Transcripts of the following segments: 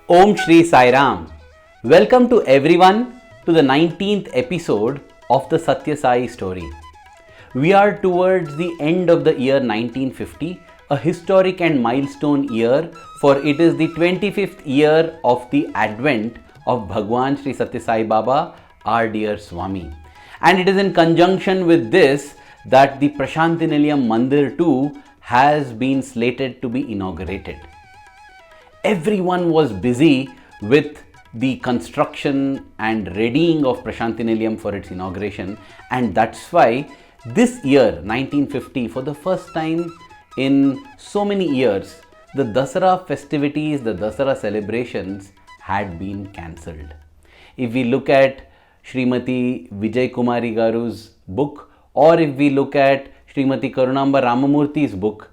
Om Shri Sai Ram. Welcome to everyone to the 19th episode of the Sathya Sai story. We are towards the end of the year 1950, a historic and milestone year, for it is the 25th year of the advent of Bhagawan Sri Sathya Sai Baba, our dear Swami. And it is in conjunction with this that the Prasanthi Nilayam Mandir too has been slated to be inaugurated. Everyone was busy with the construction and readying of Prasanthi Nilayam for its inauguration, and that's why this year 1950, for the first time in so many years, the Dasara festivities, the Dasara celebrations had been cancelled. If we look at Srimati Vijay Kumari Garu's book, or if we look at Srimati Karunamba Ramamurthy's book,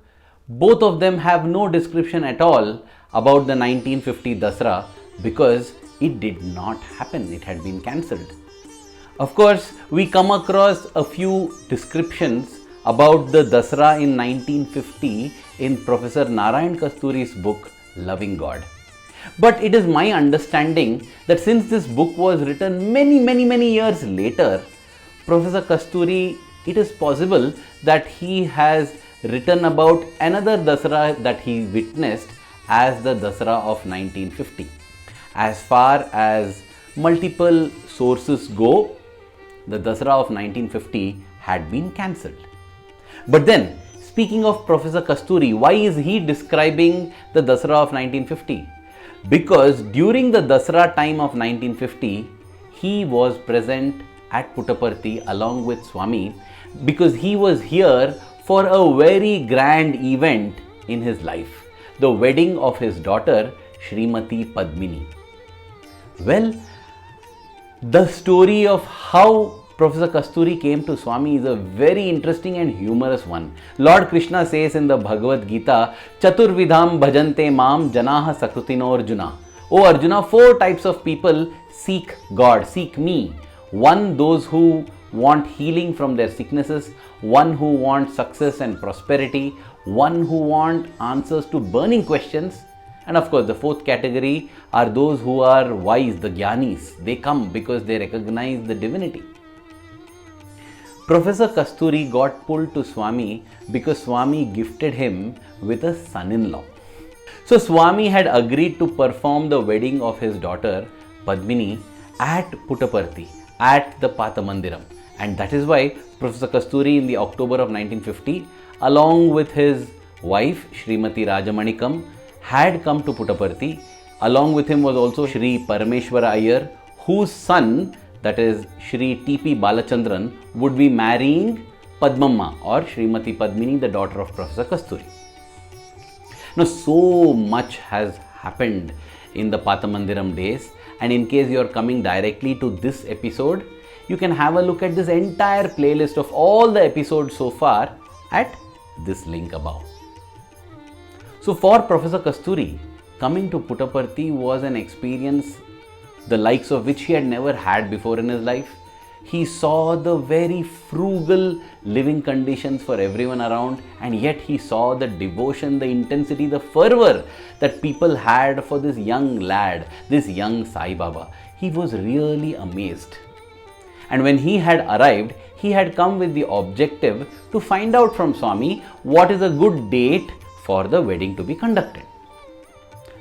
both of them have no description at all about the 1950 Dasara because it did not happen, it had been cancelled. Of course, we come across a few descriptions about the Dasara in 1950 in Professor Narayan Kasturi's book Loving God. But it is my understanding that since this book was written many years later, Professor Kasturi, it is possible that he has written about another Dasara that he witnessed as the Dasara of 1950. As far as multiple sources go, the Dasara of 1950 had been cancelled. But then, speaking of Professor Kasturi, why is he describing the Dasara of 1950? Because during the Dasara time of 1950, he was present at Puttaparthi along with Swami, because he was here for a very grand event in his life, the wedding of his daughter Srimati Padmini. Well, the story of how Professor Kasturi came to Swami is a very interesting and humorous one. Lord Krishna says in the Bhagavad Gita, Chaturvidham bhajante mam janaha sakrutino Arjuna. O Arjuna, 4 types of people seek God, seek me. One, those who want healing from their sicknesses, one who want success and prosperity, one who want answers to burning questions, and of course the 4th category are those who are wise, the Gyanis. They come because they recognize the divinity. Professor Kasturi got pulled to Swami because Swami gifted him with a son-in-law. So Swami had agreed to perform the wedding of his daughter Padmini at Puttaparthi, at the Paata Mandiram. And that is why Professor Kasturi in the October of 1950, along with his wife Srimati Rajamanikam, had come to Puttaparthi. Along with him was also Sri Parameshwara Iyer, whose son, that is Sri T.P. Balachandran, would be marrying Padmamma or Srimati Padmini, the daughter of Professor Kasturi. Now, so much has happened in the Paata Mandiram days, and in case you are coming directly to this episode, you can have a look at this entire playlist of all the episodes so far at this link above. So for Professor Kasturi, coming to Puttaparthi was an experience the likes of which he had never had before in his life. He saw the very frugal living conditions for everyone around, and yet he saw the devotion, the intensity, the fervor that people had for this young lad, this young Sai Baba. He was really amazed. And when he had arrived, he had come with the objective to find out from Swami what is a good date for the wedding to be conducted.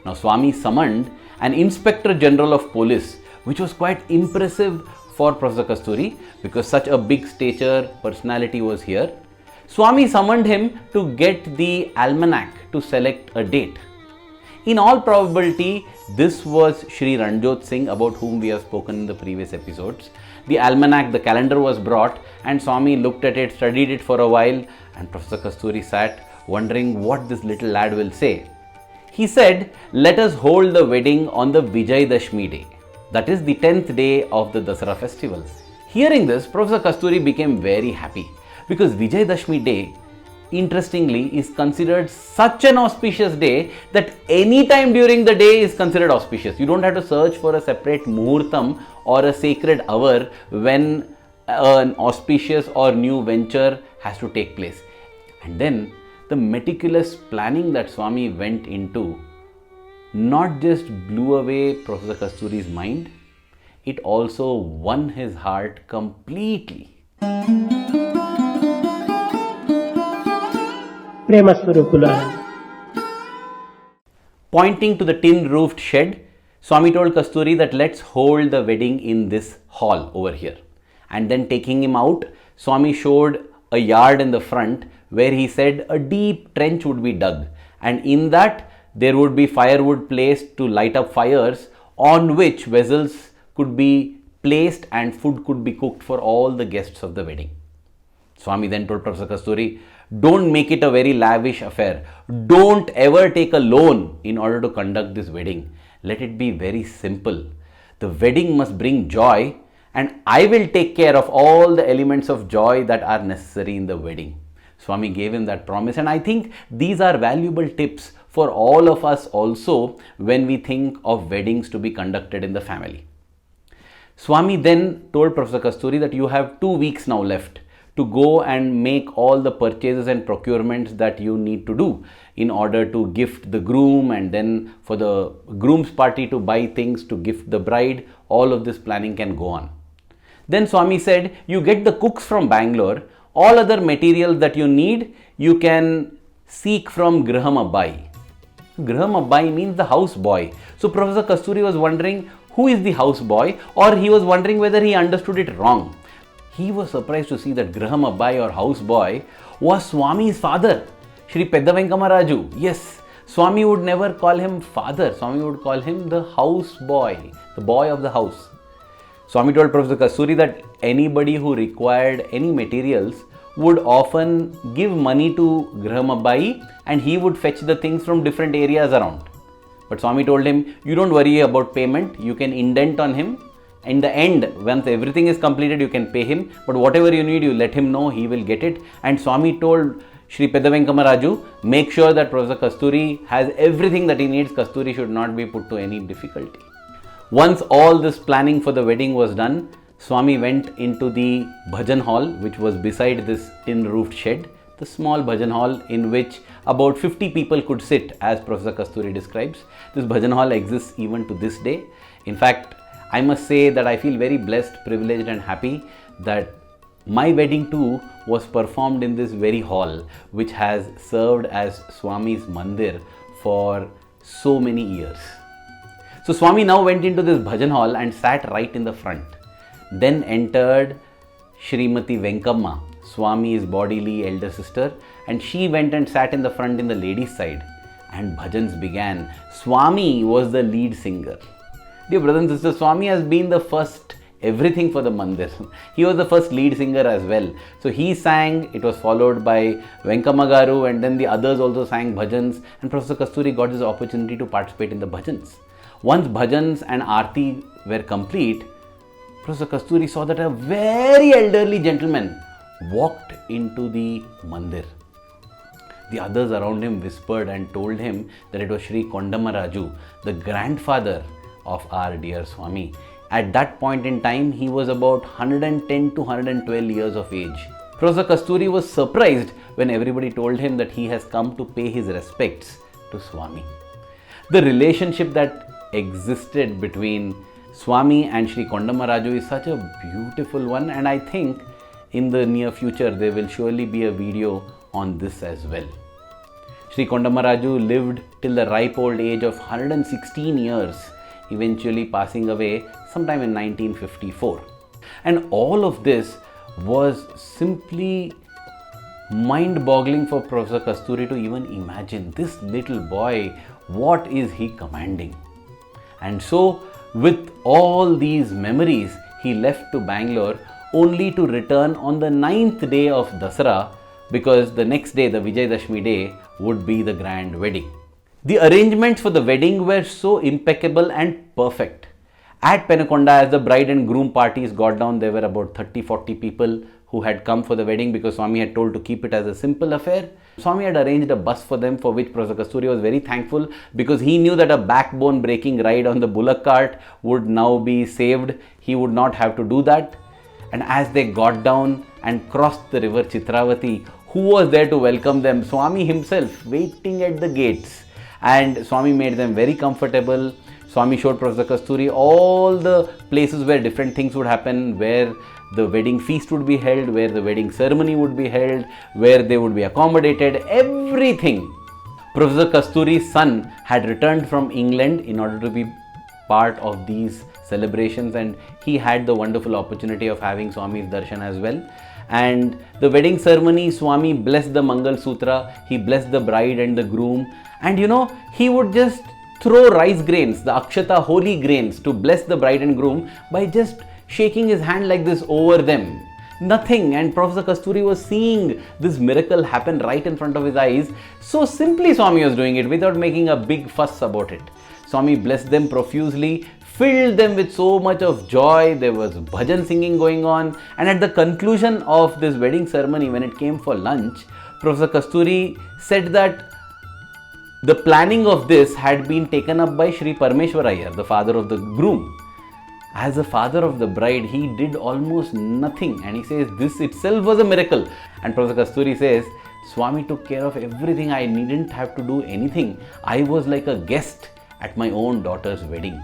Now Swami summoned an Inspector General of Police, which was quite impressive for Professor Kasturi because such a big stature personality was here. Swami summoned him to get the almanac to select a date. In all probability, this was Sri Ranjot Singh, about whom we have spoken in the previous episodes. The almanac, the calendar was brought, and Swami looked at it, studied it for a while, and Professor Kasturi sat wondering what this little lad will say. He said, let us hold the wedding on the Vijay Dashmi day, that is the 10th day of the Dasara festival. Hearing this, Professor Kasturi became very happy because Vijay Dashmi day, interestingly, is considered such an auspicious day that any time during the day is considered auspicious. You don't have to search for a separate muhurtam or a sacred hour when an auspicious or new venture has to take place. And then the meticulous planning that Swami went into not just blew away Professor Kasturi's mind, it also won his heart completely. Pointing to the tin-roofed shed, Swami told Kasturi that let's hold the wedding in this hall over here. And then taking him out, Swami showed a yard in the front where he said a deep trench would be dug. And in that, there would be firewood placed to light up fires on which vessels could be placed and food could be cooked for all the guests of the wedding. Swami then told Professor Kasturi, don't make it a very lavish affair. Don't ever take a loan in order to conduct this wedding. Let it be very simple. The wedding must bring joy, and I will take care of all the elements of joy that are necessary in the wedding. Swami gave him that promise, and I think these are valuable tips for all of us also when we think of weddings to be conducted in the family. Swami then told Professor Kasturi that you have 2 weeks now left to go and make all the purchases and procurements that you need to do in order to gift the groom, and then for the groom's party to buy things to gift the bride. All of this planning can go on. Then Swami said, you get the cooks from Bangalore. All other materials that you need, you can seek from Griham Abbai. Griham Abbai means the house boy. So Professor Kasturi was wondering who is the house boy, or he was wondering whether he understood it wrong. He was surprised to see that Griham Abbai or house boy was Swami's father, Sri Kondama Raju. Yes, Swami would never call him father. Swami would call him the house boy, the boy of the house. Swami told Professor Kasturi that anybody who required any materials would often give money to Griham Abbai, and he would fetch the things from different areas around. But Swami told him, you don't worry about payment, you can indent on him. In the end, once everything is completed, you can pay him, but whatever you need, you let him know, he will get it. And Swami told Sri Kondama Raju, make sure that Professor Kasturi has everything that he needs. Kasturi should not be put to any difficulty. Once all this planning for the wedding was done, Swami went into the Bhajan hall, which was beside this tin-roofed shed, the small Bhajan hall in which about 50 people could sit, as Professor Kasturi describes. This Bhajan hall exists even to this day. In fact, I must say that I feel very blessed, privileged and happy that my wedding too was performed in this very hall, which has served as Swami's Mandir for so many years. So Swami now went into this Bhajan hall and sat right in the front. Then entered Srimati Venkamma, Swami's bodily elder sister, and she went and sat in the front in the ladies' side. And bhajans began. Swami was the lead singer. Dear brothers and sisters, Swami has been the first everything for the mandir. He was the first lead singer as well. So he sang, it was followed by Venkamma Garu, and then the others also sang bhajans, and Professor Kasturi got this opportunity to participate in the bhajans. Once bhajans and aarti were complete, Professor Kasturi saw that a very elderly gentleman walked into the mandir. The others around him whispered and told him that it was Sri Kondama Raju, the grandfather of our dear Swami. At that point in time, he was about 110 to 112 years of age. Professor Kasturi was surprised when everybody told him that he has come to pay his respects to Swami. The relationship that existed between Swami and Sri Kondama Raju is such a beautiful one, and I think in the near future there will surely be a video on this as well. Sri Kondama Raju lived till the ripe old age of 116 years, eventually passing away sometime in 1954. And all of this was simply mind-boggling for Professor Kasturi to even imagine. This little boy, what is he commanding? And so, with all these memories, he left to Bangalore only to return on the 9th day of Dasara, because the next day, the Vijayadashmi day, would be the grand wedding. The arrangements for the wedding were so impeccable and perfect. At Penakonda, as the bride and groom parties got down, there were about 30-40 people who had come for the wedding because Swami had told to keep it as a simple affair. Swami had arranged a bus for them, for which Professor Kasturi was very thankful, because he knew that a backbone breaking ride on the bullock cart would now be saved. He would not have to do that. And as they got down and crossed the river Chitravati, who was there to welcome them? Swami himself, waiting at the gates. And Swami made them very comfortable. Swami showed Professor Kasturi all the places where different things would happen, where the wedding feast would be held, where the wedding ceremony would be held, where they would be accommodated, everything. Professor Kasturi's son had returned from England in order to be part of these celebrations, and he had the wonderful opportunity of having Swami's darshan as well. And the wedding ceremony, Swami blessed the Mangal Sutra, he blessed the bride and the groom, and he would just throw rice grains, the akshata holy grains, to bless the bride and groom by just shaking his hand like this over them. Nothing. And Professor Kasturi was seeing this miracle happen right in front of his eyes. So simply Swami was doing it without making a big fuss about it. Swami blessed them profusely, filled them with so much of joy. There was bhajan singing going on. And at the conclusion of this wedding ceremony, when it came for lunch, Professor Kasturi said that the planning of this had been taken up by Sri Parameshwar Iyer, the father of the groom. As the father of the bride, he did almost nothing, and he says this itself was a miracle. And Professor Kasturi says, Swami took care of everything. I needn't have to do anything. I was like a guest at my own daughter's wedding.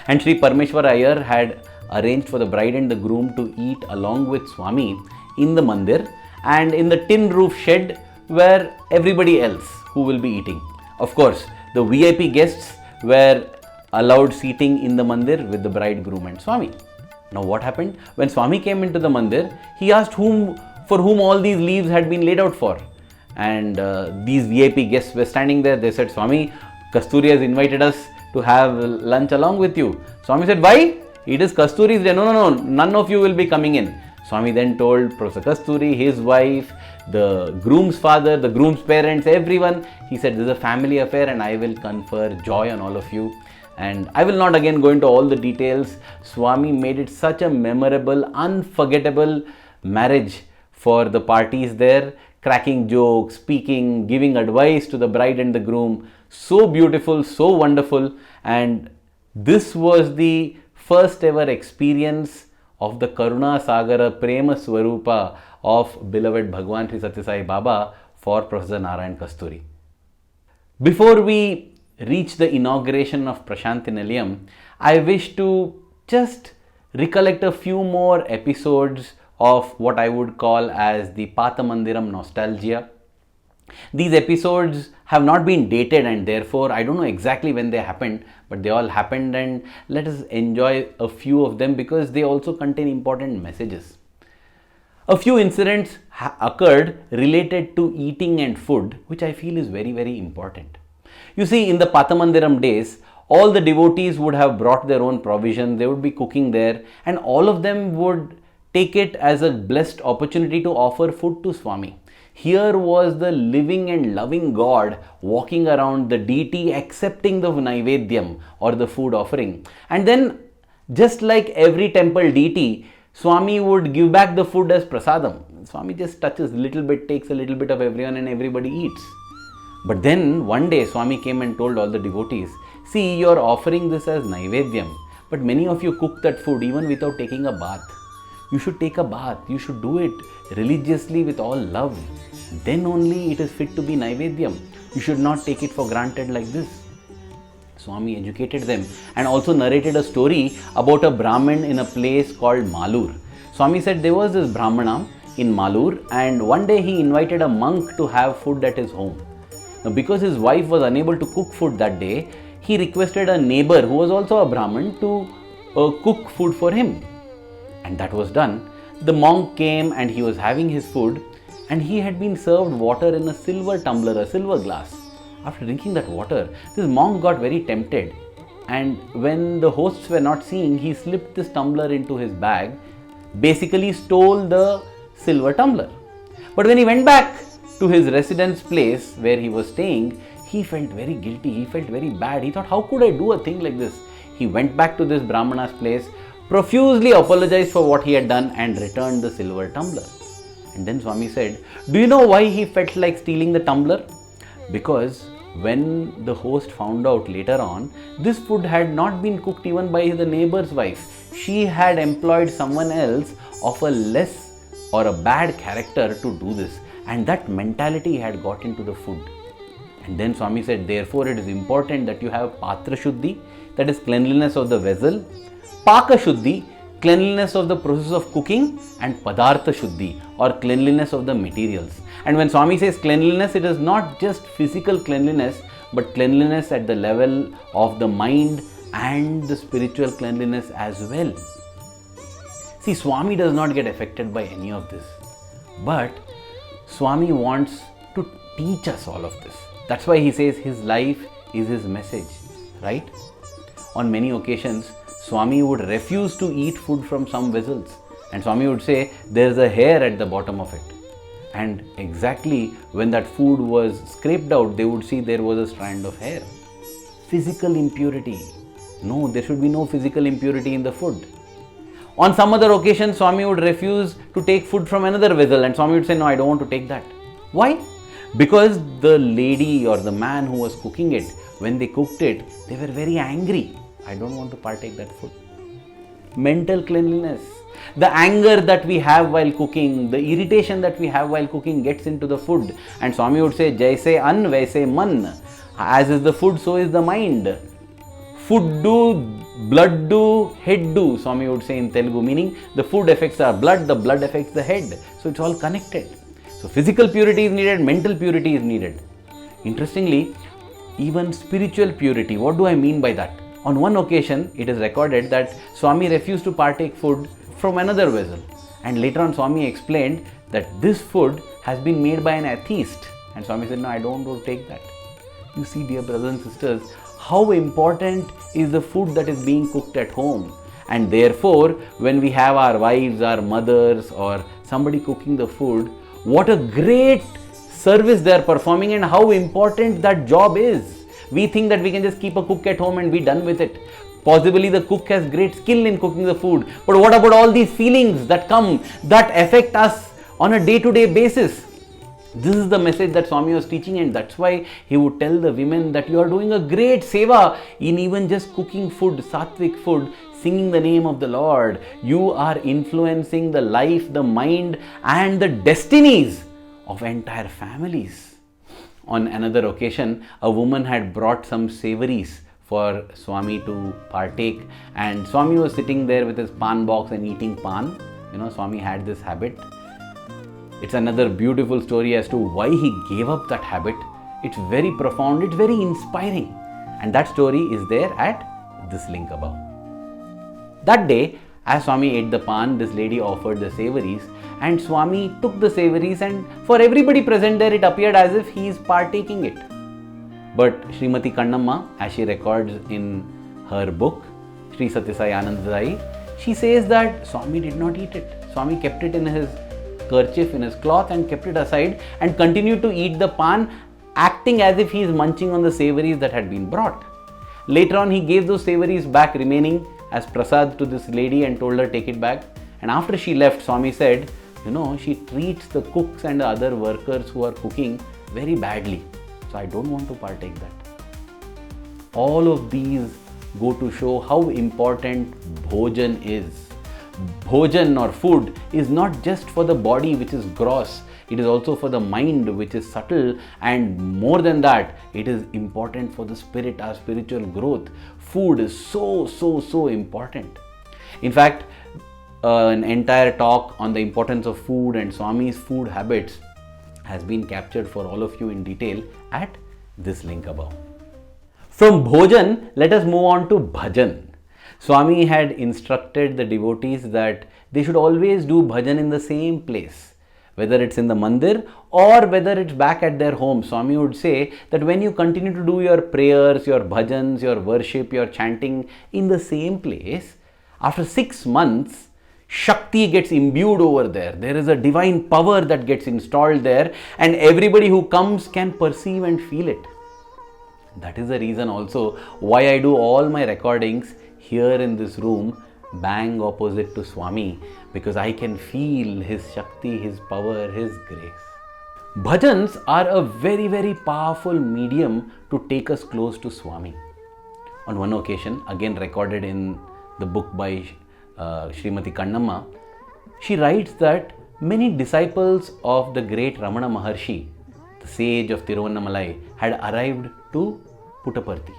And Sri Parameshwar Iyer had arranged for the bride and the groom to eat along with Swami in the mandir and in the tin roof shed where everybody else who will be eating. Of course, the VIP guests were allowed seating in the mandir with the bride, groom and Swami. Now what happened? When Swami came into the mandir, he asked for whom all these leaves had been laid out for. And these VIP guests were standing there. They said, Swami, Kasturi has invited us to have lunch along with you. Swami said, why? It is Kasturi's day. No, none of you will be coming in. Swami then told Professor Kasturi, his wife, the groom's father, the groom's parents, everyone. He said, this is a family affair and I will confer joy on all of you. And I will not again go into all the details. Swami made it such a memorable, unforgettable marriage for the parties there, cracking jokes, speaking, giving advice to the bride and the groom. So beautiful, so wonderful. And this was the first ever experience of the Karuna Sagara Prema Swarupa of beloved Bhagawan Sri Sathya Sai Baba for Professor Narayan Kasturi. Before we reach the inauguration of Prasanthi Nilayam, I wish to just recollect a few more episodes of what I would call as the Paata Mandiram nostalgia. These episodes have not been dated and therefore I don't know exactly when they happened, but they all happened, and let us enjoy a few of them because they also contain important messages. A few incidents occurred related to eating and food, which I feel is very, very important. You see, in the Paata Mandiram days, all the devotees would have brought their own provision, they would be cooking there, and all of them would take it as a blessed opportunity to offer food to Swami. Here was the living and loving God walking around, the deity accepting the Naivedyam or the food offering. And then, just like every temple deity, Swami would give back the food as prasadam. Swami just touches a little bit, takes a little bit of everyone, and everybody eats. But then one day Swami came and told all the devotees, see, you are offering this as Naivedyam, but many of you cook that food even without taking a bath. You should take a bath, you should do it religiously with all love. Then only it is fit to be Naivedyam. You should not take it for granted like this. Swami educated them and also narrated a story about a Brahmin in a place called Malur. Swami said there was this Brahmana in Malur, and one day he invited a monk to have food at his home. Now, because his wife was unable to cook food that day, he requested a neighbor who was also a Brahmin to cook food for him. And that was done. The monk came and he was having his food, and he had been served water in a silver tumbler, a silver glass. After drinking that water, this monk got very tempted, and when the hosts were not seeing, he slipped this tumbler into his bag, basically stole the silver tumbler. But when he went back to his residence place where he was staying, he felt very guilty, he felt very bad. He thought, how could I do a thing like this? He went back to this Brahmana's place, profusely apologized for what he had done, and returned the silver tumbler. And then Swami said, do you know why he felt like stealing the tumbler? Because when the host found out later on, this food had not been cooked even by the neighbor's wife. She had employed someone else of a less or a bad character to do this, and that mentality had got into the food. And then Swami said, therefore it is important that you have Patra Shuddhi, that is cleanliness of the vessel, Paka Shuddhi, cleanliness of the process of cooking, and Padartha Shuddhi, or cleanliness of the materials. And when Swami says cleanliness, it is not just physical cleanliness, but cleanliness at the level of the mind and the spiritual cleanliness as well. See, Swami does not get affected by any of this, but Swami wants to teach us all of this. That's why he says his life is his message, right? On many occasions, Swami would refuse to eat food from some vessels, and Swami would say, there's a hair at the bottom of it. And exactly when that food was scraped out, they would see there was a strand of hair. Physical impurity. No, there should be no physical impurity in the food. On some other occasion, Swami would refuse to take food from another vessel, and Swami would say, no, I don't want to take that. Why? Because the lady or the man who was cooking it, when they cooked it, they were very angry. I don't want to partake that food. Mental cleanliness. The anger that we have while cooking, the irritation that we have while cooking gets into the food. And Swami would say, Jaise an, vaise man. As is the food, so is the mind. Food do, blood do, head do, Swami would say in Telugu, meaning the food affects our blood, the blood affects the head. So it's all connected. So physical purity is needed, mental purity is needed. Interestingly, even spiritual purity, what do I mean by that? On one occasion, it is recorded that Swami refused to partake food from another vessel. And later on, Swami explained that this food has been made by an atheist. And Swami said, no, I don't want to take that. You see, dear brothers and sisters, how important is the food that is being cooked at home. And therefore, when we have our wives, our mothers, or somebody cooking the food, what a great service they are performing and how important that job is. We think that we can just keep a cook at home and be done with it. Possibly the cook has great skill in cooking the food. But what about all these feelings that come, that affect us on a day-to-day basis? This is the message that Swami was teaching, and that's why he would tell the women that you are doing a great seva in even just cooking food, sattvic food, singing the name of the Lord. You are influencing the life, the mind, and the destinies of entire families. On another occasion, a woman had brought some savories for Swami to partake, and Swami was sitting there with his pan box and eating pan. Swami had this habit. It's another beautiful story as to why he gave up that habit. It's very profound, it's very inspiring. And that story is there at this link above. That day, as Swami ate the pan, this lady offered the savories, and Swami took the savories, and for everybody present there, it appeared as if he is partaking it. But Srimati Kannamma, as she records in her book, Sri Sathya Sai Anandadai, she says that Swami did not eat it. Swami kept it in his kerchief, in his cloth, and kept it aside and continued to eat the pan, acting as if he is munching on the savories that had been brought. Later on, he gave those savories back remaining as prasad to this lady and told her take it back. And after she left, Swami said, she treats the cooks and the other workers who are cooking very badly. So I don't want to partake that. All of these go to show how important bhojan is. Bhojan or food is not just for the body, which is gross. It is also for the mind, which is subtle, and more than that, it is important for the spirit, our spiritual growth. Food is so important. In fact, an entire talk on the importance of food and Swami's food habits has been captured for all of you in detail at this link above. From bhojan, let us move on to bhajan. Swami had instructed the devotees that they should always do bhajan in the same place. Whether it's in the mandir or whether it's back at their home, Swami would say that when you continue to do your prayers, your bhajans, your worship, your chanting in the same place, after 6 months, Shakti gets imbued over there. There is a divine power that gets installed there, and everybody who comes can perceive and feel it. That is the reason also why I do all my recordings here in this room, bang opposite to Swami, because I can feel his Shakti, his power, his grace. Bhajans are a very powerful medium to take us close to Swami. On one occasion, again recorded in the book by Srimati Kannamma, she writes that many disciples of the great Ramana Maharshi, the sage of Tiruvannamalai, had arrived to Puttaparthi.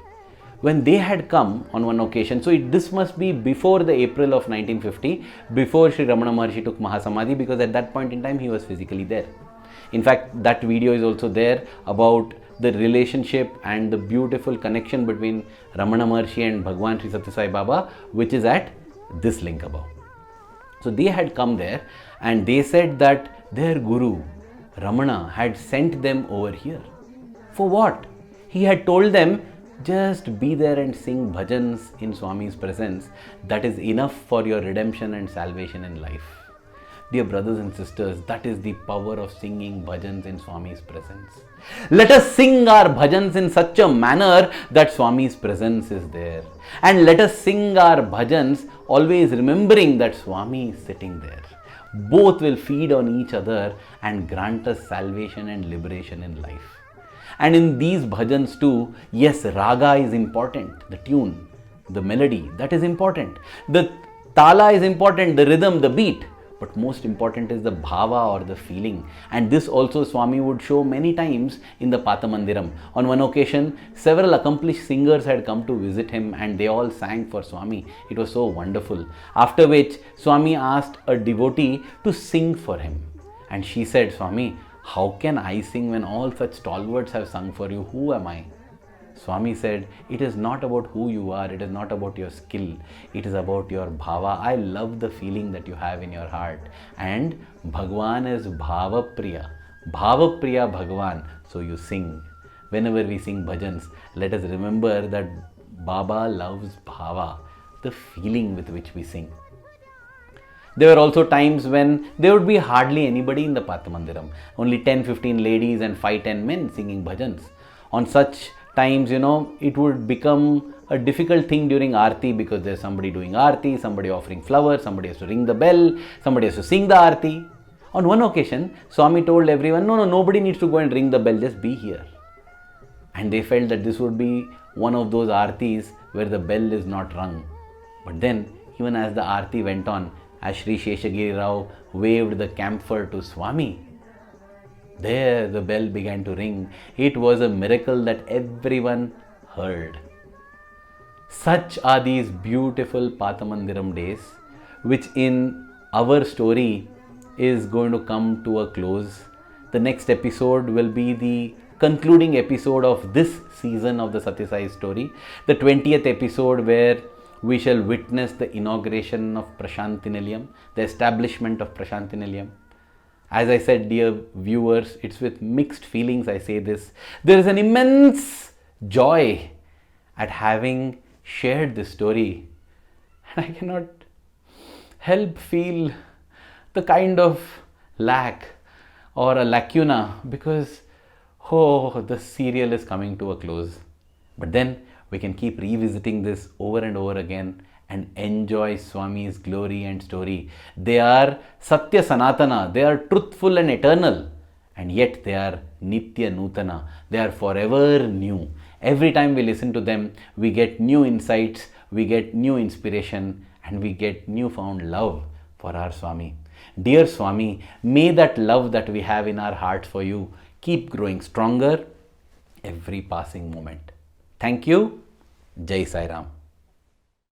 When they had come on one occasion, so this must be before the April of 1950, before Sri Ramana Maharshi took Mahasamadhi, because at that point in time he was physically there. In fact, that video is also there about the relationship and the beautiful connection between Ramana Maharshi and Bhagawan Sri Sathya Sai Baba, which is at this link above. So they had come there and they said that their Guru, Ramana, had sent them over here. For what? He had told them, just be there and sing bhajans in Swami's presence. That is enough for your redemption and salvation in life. Dear brothers and sisters, that is the power of singing bhajans in Swami's presence. Let us sing our bhajans in such a manner that Swami's presence is there. And let us sing our bhajans always remembering that Swami is sitting there. Both will feed on each other and grant us salvation and liberation in life. And in these bhajans too, yes, raga is important, the tune, the melody, that is important. The tala is important, the rhythm, the beat. But most important is the bhava or the feeling. And this also Swami would show many times in the Paata Mandiram. On one occasion, several accomplished singers had come to visit him and they all sang for Swami. It was so wonderful. After which, Swami asked a devotee to sing for him. And she said, Swami, how can I sing when all such stalwarts have sung for you? Who am I? Swami said, it is not about who you are, it is not about your skill, it is about your bhava. I love the feeling that you have in your heart. And Bhagawan is Bhava Priya. Bhava Priya Bhagawan. So you sing. Whenever we sing bhajans, let us remember that Baba loves bhava, the feeling with which we sing. There were also times when there would be hardly anybody in the Paata Mandiram. Only 10-15 ladies and 5-10 men singing bhajans. On such times, it would become a difficult thing during Aarti because there's somebody doing Aarti, somebody offering flowers, somebody has to ring the bell, somebody has to sing the Aarti. On one occasion, Swami told everyone, no, nobody needs to go and ring the bell, just be here. And they felt that this would be one of those Aartis where the bell is not rung. But then, even as the Aarti went on, as Sri Sheshagiri Rao waved the camphor to Swami, there the bell began to ring. It was a miracle that everyone heard. Such are these beautiful Paata Mandiram days, which in our story is going to come to a close. The next episode will be the concluding episode of this season of the Sathya Sai story, the 20th episode where we shall witness the inauguration of Prasanthi Nilayam, the establishment of Prasanthi Nilayam. As I said, dear viewers, it's with mixed feelings I say this. There is an immense joy at having shared this story. And I cannot help feel the kind of lack or a lacuna because, the serial is coming to a close. But then we can keep revisiting this over and over again and enjoy Swami's glory and story. They are Satya Sanatana, they are truthful and eternal, and yet they are Nitya Nutana, they are forever new. Every time we listen to them, we get new insights, we get new inspiration, and we get newfound love for our Swami. Dear Swami, may that love that we have in our hearts for you keep growing stronger every passing moment. Thank you. Jai Sai Ram.